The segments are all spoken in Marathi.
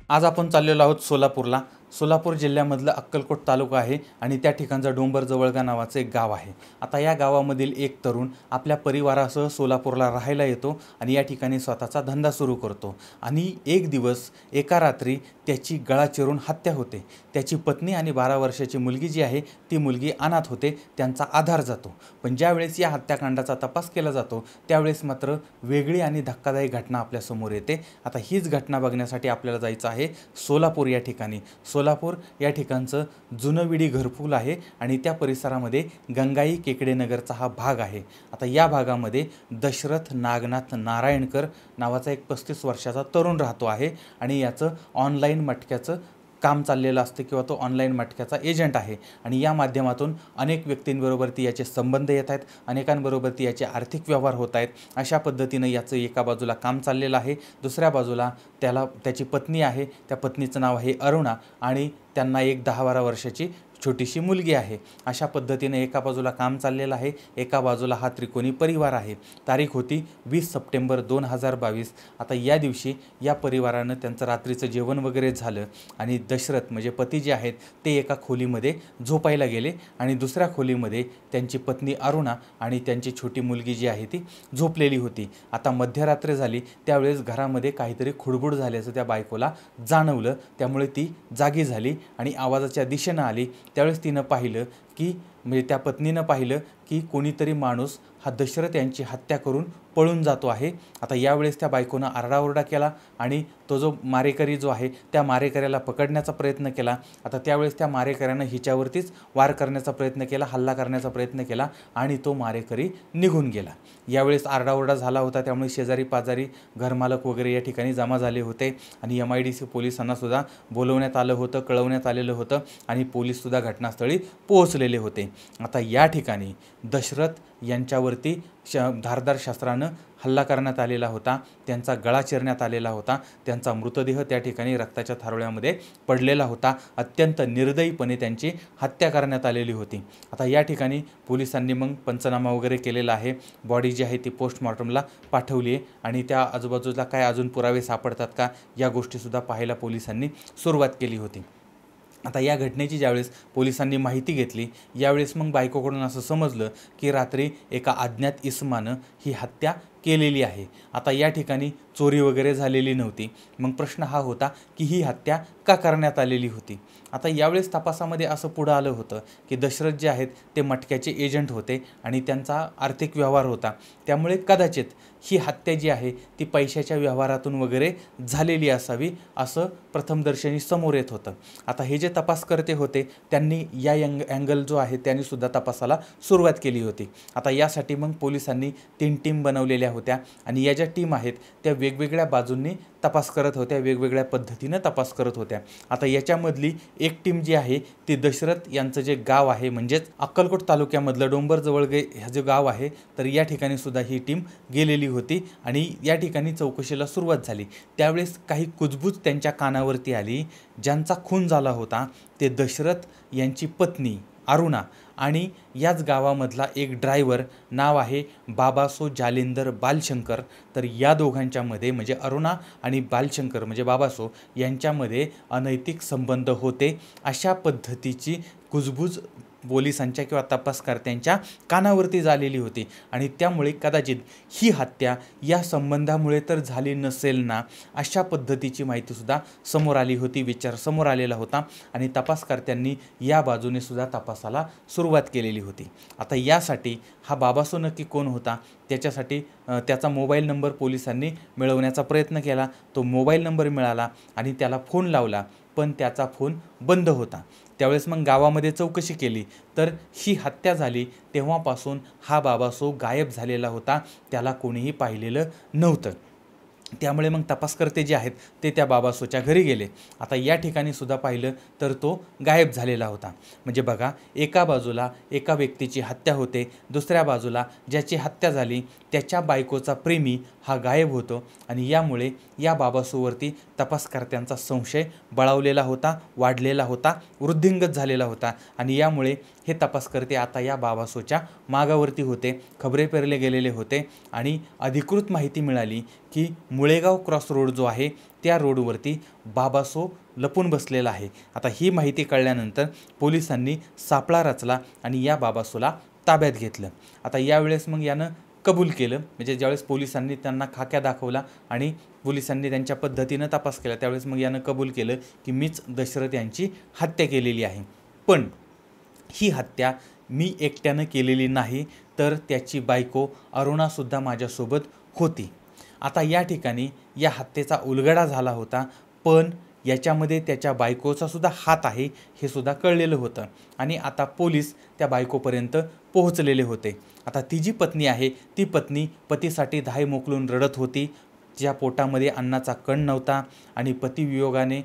आज आपण चाललेलो आहोत सोलापूरला. सोलापूर जिल्ह्यामधलं अक्कलकोट तालुका आहे आणि त्या ठिकाणचं डोंबर जवळगा नावाचं एक गाव आहे. आता या गावामधील एक तरुण आपल्या परिवारासह सोलापूरला राहायला येतो आणि या ठिकाणी स्वतःचा धंदा सुरू करतो. आणि एक दिवस एका रात्री त्याची गळा चिरून हत्या होते. त्याची पत्नी आणि 12 वर्षाची मुलगी जी आहे ती मुलगी अनाथ होते. त्यांचा आधार जातो. पण ज्यावेळेस या हत्याकांडाचा तपास केला जातो त्यावेळेस मात्र वेगळी आणि धक्कादायक घटना आपल्यासमोर येते. आता हीच घटना बघण्यासाठी आपल्याला जायचं आहे सोलापूर या ठिकाणी. सोलापूर या ठिकाणचं जुनं विडी घरपूल आहे आणि त्या परिसरामध्ये गंगाई केकडे नगरचा हा भाग आहे. आता या भागामध्ये दशरथ नागनाथ नारायणकर नावाचा एक 35 वर्षाचा तरुण राहतो आहे आणि याचं ऑनलाईन मटक्याचं काम चाललेलं असतं किंवा तो ऑनलाईन मटक्याचा एजंट आहे. आणि या माध्यमातून अनेक व्यक्तींबरोबर ती याचे संबंध येत आहेत, अनेकांबरोबर ती याचे आर्थिक व्यवहार होत आहेत. अशा पद्धतीनं याचं एका बाजूला काम चाललेलं आहे, दुसऱ्या बाजूला त्याची पत्नी आहे. त्या पत्नीचं नाव आहे अरुणा आणि त्यांना एक 10-12 वर्षाची छोटीशी मुलगी आहे. अशा पद्धतीने एका बाजूला काम चाललेलं आहे, एका बाजूला हा त्रिकोणी परिवार आहे. तारीख होती 20 सप्टेंबर 2022. आता या दिवशी या परिवारानं त्यांचं रात्रीचं जेवण वगैरे झालं आणि दशरथ म्हणजे पती जे आहेत ते एका खोलीमध्ये झोपायला गेले आणि दुसऱ्या खोलीमध्ये त्यांची पत्नी अरुणा आणि त्यांची छोटी मुलगी जी आहे ती झोपलेली होती. आता मध्यरात्र झाली त्यावेळेस घरामध्ये काहीतरी खुडबुड झाल्याचं त्या बायकोला जाणवलं. त्यामुळे ती जागी झाली आणि आवाजाच्या दिशेनं आली. त्यावेळेस तिनं पाहिलं की म्हणजे त्या पत्नीनं पाहिलं की कोणीतरी माणूस हा दशरथ यांची हत्या करून पळून जातो आहे. आता यावेळेस त्या बायकोनं आरडाओरडा केला आणि तो जो मारेकरी जो आहे त्या मारेकऱ्याला पकडण्याचा प्रयत्न केला. आता त्यावेळेस त्या मारेकऱ्यानं हिच्यावरतीच वार करण्याचा प्रयत्न केला, हल्ला करण्याचा प्रयत्न केला आणि तो मारेकरी निघून गेला. यावेळेस आरडाओरडा झाला होता त्यामुळे शेजारी पाजारी घरमालक वगैरे या ठिकाणी जमा झाले होते आणि MIDC पोलिसांनासुद्धा बोलवण्यात आलं होतं, कळवण्यात आलेलं होतं आणि पोलीससुद्धा घटनास्थळी पोहोचलेले होते. आता या ठिकाणी दशरथ यांच्यावरती धारदार शस्त्रानं हल्ला करण्यात आलेला होता, त्यांचा गळा चिरण्यात आलेला होता, त्यांचा मृतदेह त्या ठिकाणी रक्ताच्या थारोळ्यामध्ये पडलेला होता. अत्यंत निर्दयीपणे त्यांची हत्या करण्यात आलेली होती. आता या ठिकाणी पोलिसांनी मग पंचनामा वगैरे केलेला आहे. बॉडी जी आहे ती पोस्टमॉर्टमला पाठवली आहे आणि त्या आजूबाजूला काय अजून पुरावे सापडतात का या गोष्टीसुद्धा पाहायला पोलिसांनी सुरुवात केली होती. आता या घटनेची ज्यावेळेस पोलिसांनी माहिती घेतली यावेळेस मग बायकोकडून असं समजलं की रात्री एका अज्ञात इसमानं ही हत्या केलेली आहे. आता या ठिकाणी चोरी वगैरे झालेली नव्हती. मग प्रश्न हा होता की ही हत्या का करण्यात आलेली होती. आता यावेळेस तपासामध्ये असं पुढं आलं होतं की दशरथ जे आहेत ते मटक्याचे एजंट होते आणि त्यांचा आर्थिक व्यवहार होता. त्यामुळे कदाचित ही हत्या जी आहे ती पैशाच्या व्यवहारातून वगैरे झालेली असावी असं प्रथमदर्शनी समोर येत होतं. आता हे जे तपासकर्ते होते त्यांनी या अँगल जो आहे त्यांनीसुद्धा तपासाला सुरुवात केली होती. आता यासाठी मग पोलिसांनी 3 टीम बनवलेल्या होत्या आणि या ज्या टीम आहेत त्या वेगवेगळ्या बाजूंनी तपास करत होत्या, वेगवेगळ्या पद्धतीनं तपास करत होत्या. आता याच्यामधली एक टीम जी आहे ती दशरथ यांचं जे गाव आहे म्हणजेच अक्कलकोट तालुक्यामधलं डोंबरजवळगे हे जे गाव आहे तर या ठिकाणी सुद्धा ही टीम गेलेली होती आणि या ठिकाणी चौकशीला सुरुवात झाली. त्यावेळेस काही कुजबूज त्यांच्या कानावरती आली. ज्यांचा खून झाला होता ते दशरथ यांची पत्नी अरुणा आणि याच गावामधला एक ड्रायव्हर नाव आहे बाबासो जालिंदर बालशंकर. तर या दोघांच्यामध्ये म्हणजे अरुणा आणि बालशंकर म्हणजे बाबासो यांच्यामध्ये अनैतिक संबंध होते अशा पद्धतीची कुजबूज पोलिसांच्या किंवा तपासकर्त्यांच्या कानावरती झालेली होती आणि त्यामुळे कदाचित ही हत्या या संबंधामुळे तर झाली नसेल ना अशा पद्धतीची माहितीसुद्धा समोर आली होती, विचार समोर आलेला होता आणि तपासकर्त्यांनी या बाजूने सुद्धा तपासाला सुरुवात केलेली होती. आता यासाठी हा बाबासो नक्की कोण होता त्याच्यासाठी त्याचा मोबाईल नंबर पोलिसांनी मिळवण्याचा प्रयत्न केला. तो मोबाईल नंबर मिळाला आणि त्याला फोन लावला पण त्याचा फोन बंद होता. त्यावेळेस मग गावामध्ये चौकशी केली तर ही हत्या झाली तेव्हापासून हा बाबासो गायब झालेला होता, त्याला कोणीही पाहिलेलं नव्हतं. त्यामुळे मग तपासकर्ते जे आहेत ते त्या बाबासोच्या घरी गेले. आता या ठिकाणी सुद्धा पाहिलं तर तो गायब झालेला होता. म्हणजे बघा एका बाजूला एका व्यक्तीची हत्या होते, दुसऱ्या बाजूला ज्याची हत्या झाली त्याच्या बायकोचा प्रेमी हा गायब होतो आणि यामुळे या बाबासोवरती तपासकर्त्यांचा संशय बळावलेला होता, वाढलेला होता, वृद्धिंगत झालेला होता आणि यामुळे हे तपासकर्ते आता या बाबासोच्या मागावरती होते, खबरे पेरले गेलेले होते आणि अधिकृत माहिती मिळाली की मुळेगाव क्रॉस रोड जो आहे त्या रोडवरती बाबासो लपून बसलेला आहे। आता ही माहिती कळल्यानंतर पोलिसांनी सापळा रचला आणि या बाबासोला ताब्यात घेतलं। आता यावेळेस मग यानं कबूल केलं, म्हणजे ज्यावेळेस पोलिसांनी त्यांना खाक्या दाखवला आणि पोलिसांनी त्यांच्या पद्धतीनं तपास केला त्यावेळेस मग यानं कबूल केलं की मीच दशरथ यांची हत्या केलेली आहे। पण ही हत्या मी एकट्यानं केलेली नाही, तर त्याची बायको अरुणासुद्धा माझ्यासोबत होती। आता या ठिकाणी या हत्येचा उलगडा झाला होता, पण याच्यामध्ये त्याच्या बायकोचा सुद्धा हात आहे हे सुद्धा कळलेलं होतं आणि आता पोलीस त्या बायकोपर्यंत पोहोचलेले होते। आता ती जी पत्नी आहे ती पत्नी पतीसाठी धाय मोकलून रडत होती, ज्या पोटामध्ये अन्नाचा कण नव्हता आणि पतिवियोगाने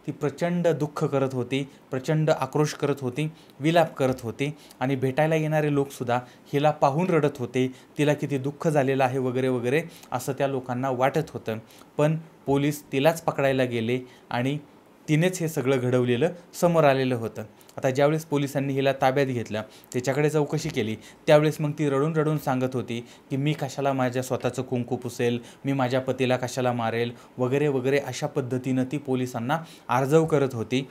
ती प्रचंड दुःख करत होती, प्रचंड आक्रोश करत होती, विलाप करत होती आणि भेटायला येणारे लोकसुद्धा हिला पाहून रडत होते, तिला किती दुःख झालेलं आहे वगैरे वगैरे असं त्या लोकांना वाटत होतं। पण पोलीस तिलाच पकडायला गेले आणि तिनेच हे सगळं घडवलेलं समोर आलेलं होतं। आता ज्यावेळेस पोलिसांनी हिला ताब्यात घेतलं, त्याच्याकडे चौकशी केली, त्यावेळेस मग ती रडून रडून सांगत होती की मी कशाला माझ्या स्वतःचं कुंकू पुसेल, मी माझ्या पतीला कशाला मारेल वगैरे वगैरे अशा पद्धतीनं ती पोलिसांना आर्जव करत होती।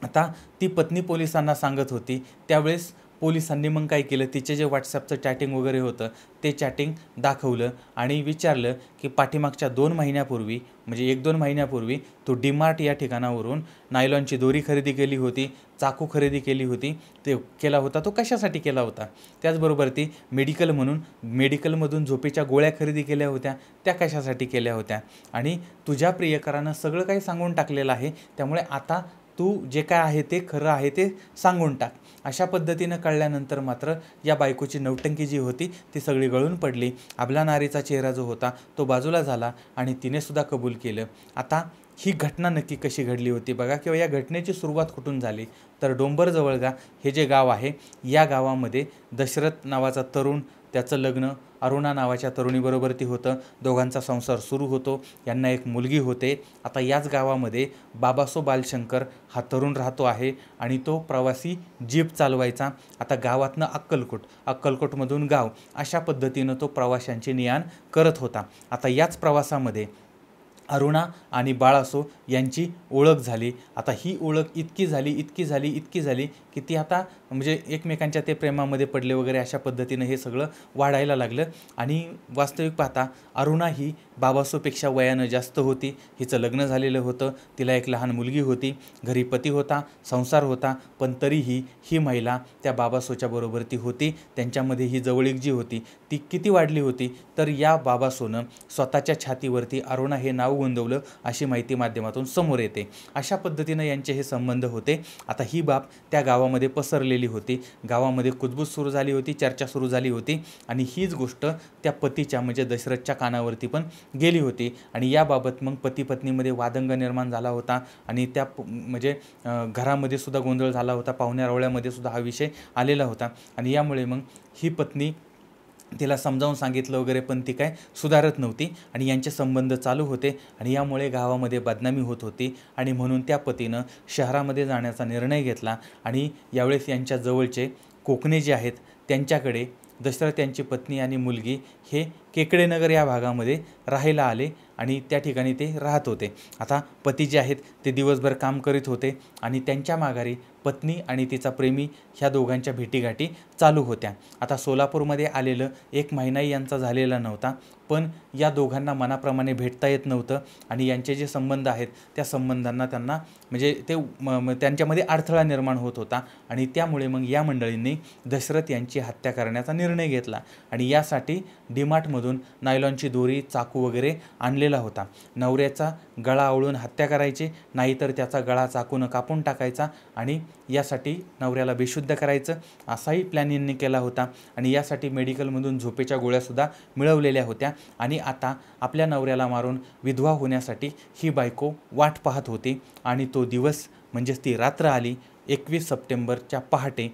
आता ती पत्नी पोलिसांना सांगत होती त्यावेळेस पोलिसांनी मग काय केलं, तिचे जे व्हॉट्सॲपचं चॅटिंग वगैरे होतं ते चॅटिंग दाखवलं आणि विचारलं की पाठीमागच्या 2 महिन्यापूर्वी म्हणजे 1-2 महिन्यापूर्वी तो डीमार्ट या ठिकाणावरून नायलॉनची दोरी खरेदी केली होती, चाकू खरेदी केली होती, ते केला होता तो कशासाठी केला होता। त्याचबरोबर ती मेडिकलमधून झोपेच्या गोळ्या खरेदी केल्या होत्या, त्या कशासाठी केल्या होत्या आणि तुझ्या प्रियकरानं सगळं काही सांगून टाकलेलं आहे, त्यामुळे आता तू जे काय आहे ते खरं आहे ते सांगून टाक। अशा पद्धतीनं कळल्यानंतर मात्र या बायकोची नौटंकी जी होती ती सगळी गळून पडली। अबला नारीचा चेहरा जो होता तो बाजूला झाला आणि तिने सुद्धा कबूल केलं। आता ही घटना नक्की कशी घडली होती बघा, किंवा या घटनेची सुरुवात कुठून झाली तर डोंबरजवळगा हे जे गाव आहे या गावामध्ये दशरथ नावाचा तरुण, त्याचं लग्न अरुणा नावाच्या तरुणीबरोबर ती होतं, दोघांचा संसार सुरू होतो, यांना एक मुलगी होते। आता याच गावामध्ये बाबासो बालशंकर हा तरुण राहतो आहे आणि तो प्रवासी जीप चालवायचा। आता गावातनं अक्कलकोटमधून गाव अशा पद्धतीनं तो प्रवाशांची ने-आण करत होता। आता याच प्रवासामध्ये अरुणा आणि बाळासो यांची ओळख झाली। आता ही ओळख इतकी झाली की ती आता म्हणजे एकमेकांच्या ते प्रेमामध्ये पडले वगैरे अशा पद्धतीनं हे सगळं वाढायला लागलं आणि वास्तविक पाहता अरुणा ही बाबासोपेक्षा वयानं जास्त होती, हिचं लग्न झालेलं होतं, तिला एक लहान मुलगी होती, घरी पती होता, संसार होता, पण तरीही ही महिला त्या बाबासोच्या बरोबर ती होती। त्यांच्यामध्ये ही जवळीक जी होती ती किती वाढली होती तर या बाबासोनं स्वतःच्या छातीवरती अरुणा हे नाव गोंदवलं अशी माहिती माध्यमातून समोर येते। अशा पद्धतीनं यांचे हे संबंध होते। आता ही बाब त्या गावामध्ये पसरलेली होती, गावामध्ये कुजबूज सुरू झाली होती, चर्चा सुरू झाली होती आणि हीच गोष्ट त्या पतीच्या म्हणजे दशरथच्या कानावरती पण गेली होती आणि याबाबत मग पती पत्नीमध्ये वादंग निर्माण झाला होता आणि त्या म्हणजे घरामध्ये सुद्धा गोंधळ झाला होता, पाहुण्या रावळ्यामध्ये सुद्धा हा विषय आलेला होता आणि यामुळे मग ही पत्नी तिला समजावून सांगितलं वगैरे पण ती काय सुधारत नव्हती आणि यांचे संबंध चालू होते आणि यामुळे गावामध्ये बदनामी होत होती आणि म्हणून त्या पतीनं शहरामध्ये जाण्याचा निर्णय घेतला आणि यावेळेस यांच्या जवळचे कोकणे जे आहेत त्यांच्याकडे दशरथ यांची पत्नी आणि मुलगी हे केकडेनगर या भागामध्ये राहायला आले आणि त्या ठिकाणी ते राहत होते। आता पती जे आहेत ते दिवसभर काम करीत होते आणि त्यांच्या माघारी पत्नी आणि तिचा प्रेमी ह्या दोघांच्या भेटीगाठी चालू होत्या। आता सोलापूरमध्ये आलेलं 1 महिनाही यांचा झालेला नव्हता, पण या दोघांना मनाप्रमाणे भेटता येत नव्हतं आणि यांचे जे संबंध आहेत त्या संबंधांना त्यांना म्हणजे ते त्यांच्यामध्ये अडथळा निर्माण होत होता आणि त्यामुळे मग या मंडळींनी दशरथ यांची हत्या करण्याचा निर्णय घेतला आणि यासाठी डीमार्टमधून नायलॉनची दोरी, चाकू वगैरे आणलेला होता। नवऱ्याचा गळा आवळून हत्या करायची, नाहीतर त्याचा गळा चाकूनं कापून टाकायचा आणि यासाठी नवऱ्याला बेशुद्ध करायचं असाही प्लॅन यांनी केला होता आणि यासाठी मेडिकलमधून झोपेच्या गोळ्यासुद्धा मिळवलेल्या होत्या आणि आता आपल्या नवऱ्याला मारून विधवा होण्यासाठी ही बायको वाट पाहत होती आणि तो दिवस म्हणजेच ती रात्र आली। 21 सप्टेंबरच्या पहाटे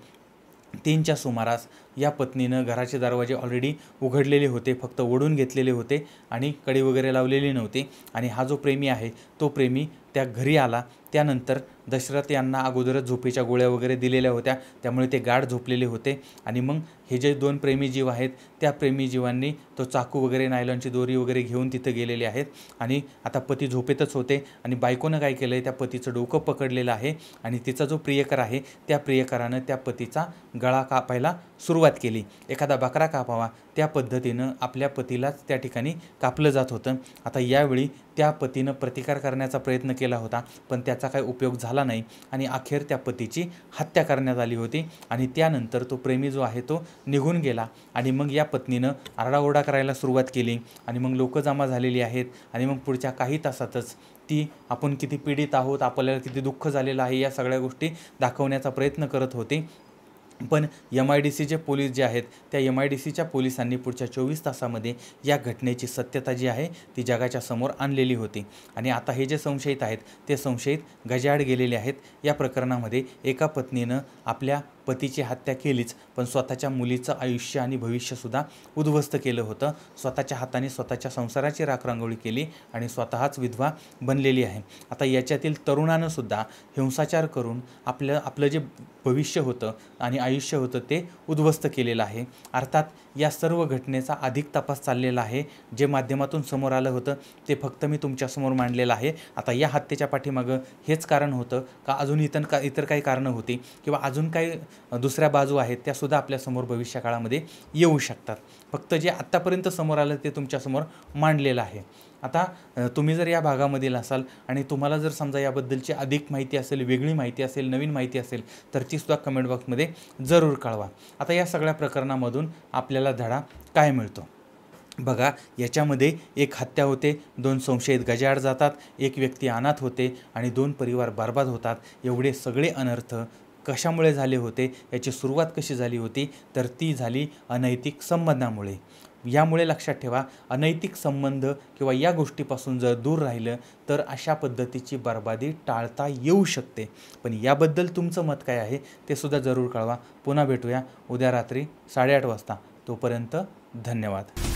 3च्या सुमारास या पत्नीनं घराचे दरवाजे ऑलरेडी उघडलेले होते, फक्त ओढून घेतलेले होते आणि कडी वगैरे लावलेली नव्हती. आणि हा जो प्रेमी आहे तो प्रेमी त्या घरी आला. त्यानंतर दशरथ यांना अगोदरच झोपेच्या गोळ्या वगैरे दिलेल्या होत्या, त्यामुळे ते गाढ झोपलेले होते. आणि मग हे जे 2 प्रेमी जीव आहेत त्या प्रेमी जीवांनी तो चाकू वगैरे नायलॉनची दोरी वगैरे घेऊन तिथं गेलेले आहेत. आणि आता पती झोपेतच होते आणि बायकोनं काय केलं आहे, त्या पतीचं डोकं पकडलेलं आहे आणि तिचा जो प्रियकर आहे त्या प्रियकरानं त्या पतीचा गळा कापायला सुरुवात केली. एखादा बकरा कापावा त्या पद्धतीनं आपल्या पतीलाच त्या ठिकाणी कापलं जात होतं. आता यावेळी त्या पतीनं प्रतिकार करण्याचा प्रयत्न केला होता, पण त्याचा काही उपयोग झाला नाही आणि अखेर त्या पतीची हत्या करण्यात आली होती. आणि त्यानंतर तो प्रेमी जो आहे तो निघून गेला. आणि मग या पत्नीनं आरडाओरडा करायला सुरुवात केली आणि मग लोक जमा झालेली आहेत. आणि मग पुढच्या काही तासातच ती आपण किती पीडित आहोत, आपल्याला किती दुःख झालेलं आहे या सगळ्या गोष्टी दाखवण्याचा प्रयत्न करत होती. पण MIDCचे पोलीस जे आहेत त्या MIDCच्या पोलिसांनी पुढच्या 24 तासामध्ये या घटनेची सत्यता जी आहे ती जगाच्या समोर आणलेली होती. आणि आता हे जे संशयित आहेत ते संशयित गजाआड गेलेले आहेत. या प्रकरणामध्ये एका पत्नीनं आपल्या पतीची हत्या केलीच, पण स्वतःच्या मुलीचं आयुष्य आणि भविष्यसुद्धा उद्ध्वस्त केलं होतं. स्वतःच्या हाताने स्वतःच्या संसाराची राखरांगोळी केली आणि स्वतःच विधवा बनलेली आहे. आता याच्यातील तरुणानंसुद्धा हिंसाचार करून आपलं जे भविष्य होतं आणि आयुष्य होतं ते उद्ध्वस्त केलेलं आहे. अर्थात या सर्व घटनेचा अधिक तपास चाललेला आहे. जे माध्यमातून समोर आलं होतं ते फक्त मी तुमच्यासमोर मांडलेलं आहे. आता या हत्येच्या पाठीमागं हेच कारण होतं का अजून इतर काही कारणं होती किंवा अजून काही दुसऱ्या बाजू आहेत त्यासुद्धा आपल्यासमोर भविष्यकाळामध्ये येऊ शकतात. फक्त जे आत्तापर्यंत समोर आलं ते तुमच्यासमोर मांडलेलं आहे. आता तुम्ही जर या भागामधील असाल आणि तुम्हाला जर समजा याबद्दलची अधिक माहिती असेल, वेगळी माहिती असेल, नवीन माहिती असेल तर तीसुद्धा कमेंट बॉक्समध्ये जरूर कळवा. आता या सगळ्या प्रकरणामधून आपल्याला धडा काय मिळतो बघा. याच्यामध्ये एक हत्या होते, 2 संशयित गजाआड जातात, एक व्यक्ती अनाथ होते आणि 2 परिवार बर्बाद होतात. एवढे सगळे अनर्थ कशामुळे झाले होते, याची सुरुवात कशी झाली होती तर ती झाली अनैतिक संबंधामुळे. यामुळे लक्षात ठेवा, अनैतिक संबंध किंवा या गोष्टीपासून जर दूर राहिलं तर अशा पद्धतीची बर्बादी टाळता येऊ शकते. पण याबद्दल तुमचं मत काय आहे ते सुद्धा जरूर कळवा. पुन्हा भेटूया उद्या रात्री 8:30 वाजता. तोपर्यंत धन्यवाद.